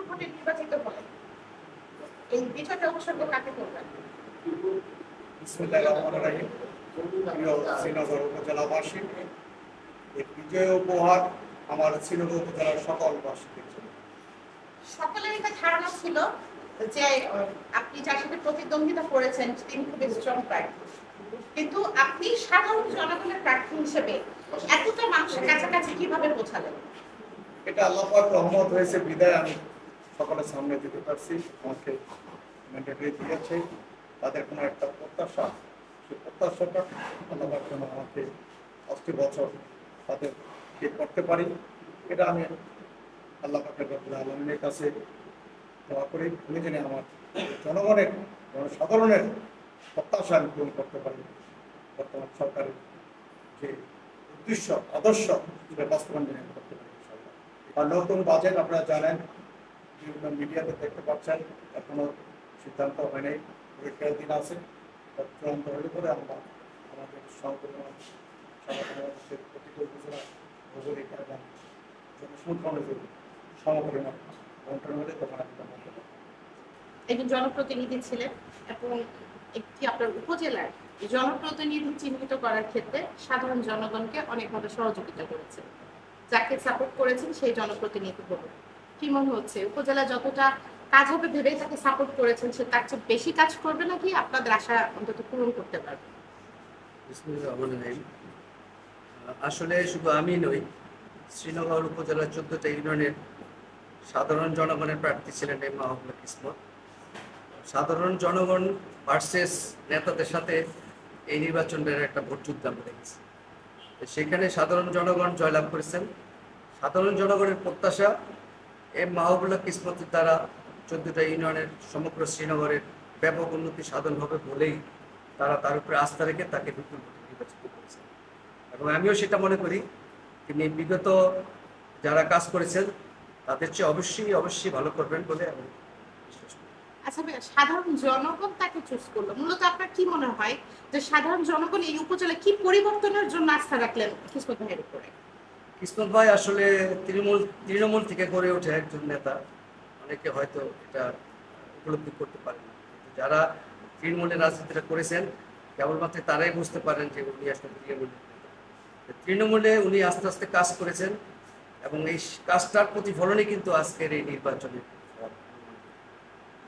ভোটে নির্বাচিত হলেন, এই বিষয়টা উৎসর্গ কাকে করবেন? বিসমিল্লাহির রহমানির রহিম। প্রিয় শ্রীনগর উপজেলাবাসী, এই বিজয় উপহার আমার শ্রীনগর উপজেলার সকল বাসীদের জন্য। সকলের একটা ধারণা ছিল যে আপনি যার সাথে প্রতিদ্বন্দ্বিতা করেছেন তিনি খুব স্ট্রং প্রার্থী, কিন্তু আপনি সাধারণ জনগণের প্রার্থী হিসেবে এতটা মানুষের কাছাকাছি কিভাবে পৌঁছালেন? এটা আল্লাহ পাক রহমত হয়েছে বিদায় আমি সকলের সামনে দিতে পারছি। আমাকে ম্যান্ডেটরি দিয়েছে, তাদের কোনো একটা প্রত্যাশা, সেই প্রত্যাশাটা আল্লাহ পাক যেন আমাকে 80 বছর তাদেরকে করতে পারি, এটা আমি আল্লাহ পাকের রব্বুল আলামিনের কাছে দোয়া করি। উনি যেন আমার জনগণের জনসাধারণের প্রত্যাশা আমি পূরণ করতে পারি। বর্তমান সরকারের যে উদ্দেশ্য আদর্শ সেটা বাস্তবায়ন যেন আমি করতে পারি ইনশাআল্লাহ। আর নতুন বাজেট আপনারা জানেন, বিভিন্ন মিডিয়াতে দেখতে পাচ্ছেন, এখনো সিদ্ধান্ত হয়নি, পরীক্ষার দিন আছে। চূড়ান্ত হলে পরে আমরা আমাদের সংগঠনের সাধারণ প্রতিটি উপজেলা ভৌগোলিক এবং জনসংখ্যা অনুযায়ী সমপরিমাণ বন্টন হলে তখন আমি একজন জনপ্রতিনিধি ছিলেন এবং একটি আপনার উপজেলার জনপ্রতিনিধি চিহ্নিত করার ক্ষেত্রে সাধারণ জনগণকে অনেকভাবে সহযোগিতা করেছেন, যাকে সাপোর্ট করেছেন সেই জনপ্রতিনিধি বলুন। কি মনে হচ্ছে উপজেলা যতটা কাজ হবে ভেবেই তাকে সাপোর্ট করেছেন, সে তার চেয়ে বেশি কাজ করবে নাকি আপনাদের আশা অন্তত পূরণ করতে পারবে? আসলে শুধু আমি নই, শ্রীনগর উপজেলার 14টা ইউনিয়নের সাধারণ জনগণের প্রার্থী ছিলেন এম মাহবুবুল্লাহ কিসমত। সাধারণ জনগণ ভার্সেস নেতাদের সাথে এই নির্বাচনের একটা ভোট যুদ্ধ আমরা দেখেছি। সেখানে সাধারণ জনগণ জয়লাভ করেছেন। সাধারণ জনগণের প্রত্যাশা এম মাহবুবুল্লাহ কিসমতের দ্বারা 14টা ইউনিয়নের সমগ্র শ্রীনগরের ব্যাপক উন্নতি সাধন হবে বলেই তারা তার উপরে আস্থা রেখে তাকে বিপুল ভোটে নির্বাচিত করেছেন। এবং আমিও সেটা মনে করি, তিনি বিগত যারা কাজ করেছেন তাদের চেয়ে অবশ্যই ভালো করবেন বলে আমি বিশ্বাস করি। আচ্ছা ভাইয়া, সাধারণ জনগণ তাকে চুজ করলো, মূলত আপনার কি মনে হয় যে সাধারণ জনগণ এই উপজেলায় কি পরিবর্তনের জন্য আস্থা রাখলেন কিসমত ভাইয়ের উপরে? কিসমত ভাই আসলে তৃণমূল থেকে গড়ে ওঠে একজন নেতা। অনেকে হয়তো এটা উপলব্ধি করতে পারেন না, কিন্তু যারা তৃণমূলের রাজনীতিটা করেছেন কেবলমাত্র তারাই বুঝতে পারেন যে উনি আসলে তৃণমূলে উনি আস্তে আস্তে কাজ করেছেন এবং এই কাজটার প্রতিফলনই কিন্তু আজকের এই নির্বাচনে।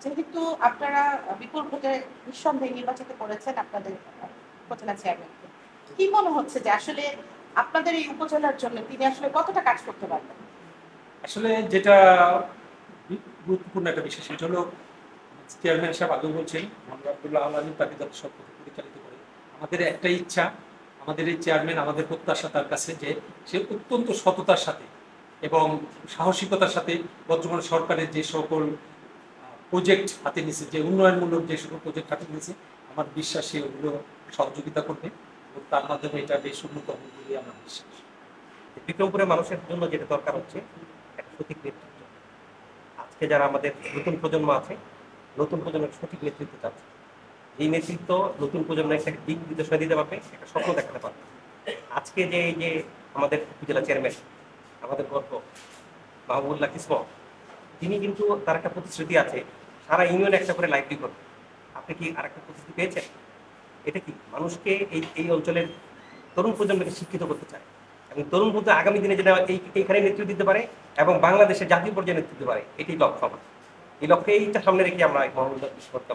যেহেতু আপনারা বিপুল ভোটে নিঃসন্দেহে নির্বাচিত করেছেন আপনাদের উপজেলা চেয়ারম্যানকে, কি মনে হচ্ছে যে আসলে আপনাদের এই উপজেলার জন্য তিনি আসলে কতটা কাজ করতে পারবেন? আসলে যেটা গুরুত্বপূর্ণ একটা বিষয় সেটা হলো চেয়ারম্যান সাহেব আগেও বলছেন মোহাম্মদ আব্দুল্লাহ আলম তাকে যত সব পরিচালিত করে। আমাদের একটাই ইচ্ছা, আমাদের এই চেয়ারম্যান, আমাদের প্রত্যাশা তার কাছে যে সে অত্যন্ত সততার সাথে এবং সাহসিকতার সাথে বর্তমান সরকারের যে সকল প্রজেক্ট হাতে নিয়েছে, যে উন্নয়নমূলক যে সকল প্রজেক্ট হাতে নিয়েছে, আমার বিশ্বাস সে ওগুলো সহযোগিতা করবে এবং তার মাধ্যমে এটা বেশ উন্নত হবে বলে আমার বিশ্বাস। বিক্রমপুরের মানুষের জন্য যেটা দরকার হচ্ছে একটা সঠিক নেতৃত্ব। আজকে যারা আমাদের নতুন প্রজন্ম আছে, নতুন প্রজন্মের সঠিক নেতৃত্ব চাচ্ছে। এই নেতৃত্ব নতুন প্রজন্মের একটা দিক নির্দেশনা দিতে পারবে, একটা স্বপ্ন দেখাতে পারবে। আজকে যে এই যে আমাদের উপজেলা চেয়ারম্যান, আমাদের গর্ব মাহবুবুল্লাহ কিসমত, তিনি কিন্তু তার একটা প্রতিশ্রুতি আছে সারা ইউনিয়নে একটা করে লাইব্রেরি করবে। আপনি কি আর একটা প্রতিশ্রুতি পেয়েছেন? এটা কি মানুষকে এই অঞ্চলের তরুণ প্রজন্মকে শিক্ষিত করতে চায় এবং তরুণ প্রজন্ম আগামী দিনে যেটা এইখানে নেতৃত্ব দিতে পারে এবং বাংলাদেশের জাতীয় পর্যায়ে নেতৃত্ব দিতে পারে, এটাই লক্ষ্য আমার। এই লক্ষ্যে এইটা সামনে রেখে আমরা মাহবুবুল্লাহ কিসমতকে